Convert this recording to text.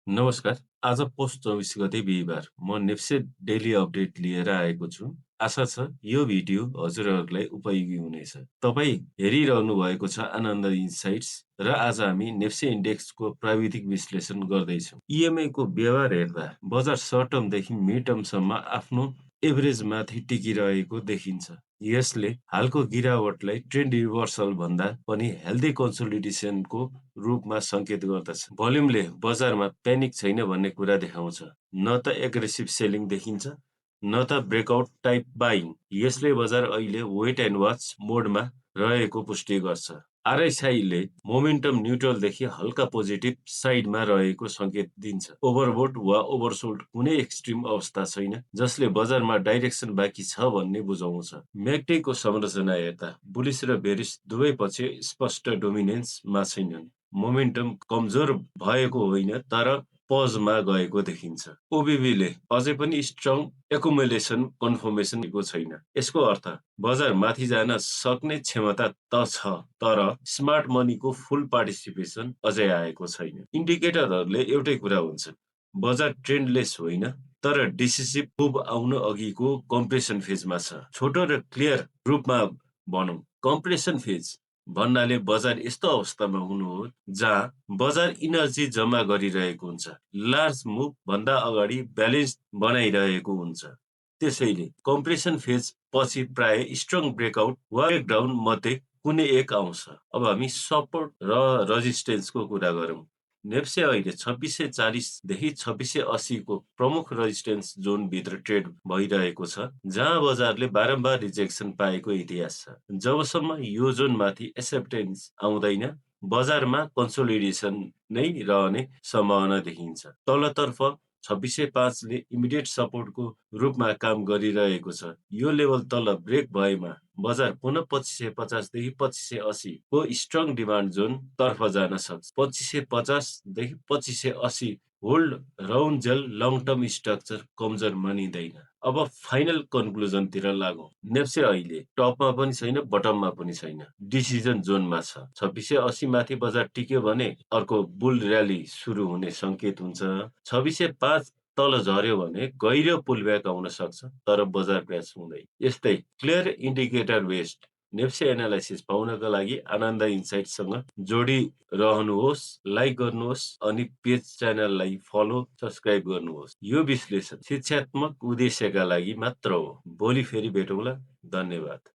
नमस्कार। आज पौष 24 गते बिहीबार म नेप्से डेली अपडेट लिएर आएको छु। आशा छ यो भिडियो हजुरहरूलाई उपयोगी हुनेछ। तपाईँ हेरिरहनु भएको छ आनन्द इन्साइट्स र आज हामी नेप्से इन्डेक्सको प्राविधिक विश्लेषण गर्दैछौँ। इएमआई को व्यवहार हेर्दा बजार सर्ट टर्मदेखि मिड टर्मसम्म आफ्नो एभरेजमाथि टिकिरहेको देखिन्छ। यसले हालको गिरावटलाई ट्रेन्ड रिभर्सल भन्दा पनि हेल्दी कन्सोलिडेसनको रूपमा संकेत गर्दछ। भोल्युमले बजारमा प्यानिक छैन भन्ने कुरा देखाउँछ। न त एग्रेसिभ सेलिङ देखिन्छ, न त ब्रेकआउट टाइप बाइङ। यसले बजार अहिले वेट एन्ड वाच मोडमा रहेको पुष्टि गर्छ। आरएसआईले मोमेन्टम न्युट्रलदेखि हल्का पोजिटिभ साइडमा रहेको संकेत दिन्छ। ओभरबोट वा ओभरसोल्ड कुनै एक्सट्रिम अवस्था छैन जसले बजारमा डाइरेक्सन बाँकी छ भन्ने बुझाउँछ। म्याकडेको संरचना हेर्दा बुलिस र बेरिस दुवै पक्ष स्पष्ट डोमिनेन्समा छैनन्। मोमेन्टम कमजोर भएको होइन तर पजमा गएको देखिन्छ। ओबिबीले अझै पनि स्ट्रङ एकुमुलेसन कन्फर्मेसन दिएको छैन। यसको अर्थ बजार माथि जान सक्ने क्षमता त छ तर स्मार्ट मनीको फुल पार्टिसिपेसन अझै आएको छैन। इन्डिकेटरहरूले एउटै कुरा हुन्छ, बजार ट्रेन्डलेस होइन तर डिसिसिभ मुभ आउन अघिको कम्प्रेसन फेजमा छ। छोटो र क्लियर रूपमा भनौं, कम्प्रेसन फेज भन्नाले बजार यस्तो अवस्थामा हुनु हो जहाँ बजार इनर्जी जम्मा गरिरहेको हुन्छ, लार्ज मुभ भन्दा अगाडि ब्यालेन्स बनाइरहेको हुन्छ। त्यसैले कम्प्रेसन फेज पछि प्राय स्ट्रङ ब्रेकआउट वा ब्रेकडाउन मध्ये कुनै एक आउँछ। अब हामी सपोर्ट र रेजिस्टेन्सको कुरा गरौँ। नेप्से अहिले 2640 देखि 2680 को प्रमुख रेजिस्टेन्स जोन भित्र ट्रेड भइरहेको छ, जहाँ बजारले बारम्बार रिजेक्सन पाएको इतिहास छ। जबसम्म यो जोन माथि एक्सेप्टेन्स आउँदैन, बजारमा कन्सोलिडेसन नै रहने सम्भावना देखिन्छ। तलतर्फ 2605 ले इमिडिएट सपोर्टको रूपमा काम गरिरहेको छ। यो लेभल तल ब्रेक भएमा बजार पुनः 2550 देखि 2580 को स्ट्रङ डिमान्ड जोन तर्फ जान सक्छ। 2550 देखि 2580 होल्ड राउन्जेल लङ टर्म स्ट्रक्चर कमजोर मानिँदैन। अब फाइनल कन्क्लुजनतिर लागौं। नेप्से अहिले टपमा पनि छैन, बटममा पनि छैन, डिसिजन जोनमा छ। 2680 माथि बजार टिक्यो भने अर्को बुल र्याली सुरु हुने संकेत हुन्छ। 2605 तल झर्यो भने गहिरो पुलब्याक आउन सक्छ तर बजार क्र्यास हुँदैन। यस्तै clear indicator based NEPSE analysis पाउनका लागि आनन्द इन्साइट्ससँग जोडिरहनुहोस्, लाइक गर्नुहोस् अनि पेज च्यानललाई फलो सब्स्क्राइब गर्नुहोस्। यो विश्लेषण शिक्षात्मक उद्देश्यका लागि मात्र हो। भोलि फेरि भेटौँला। धन्यवाद।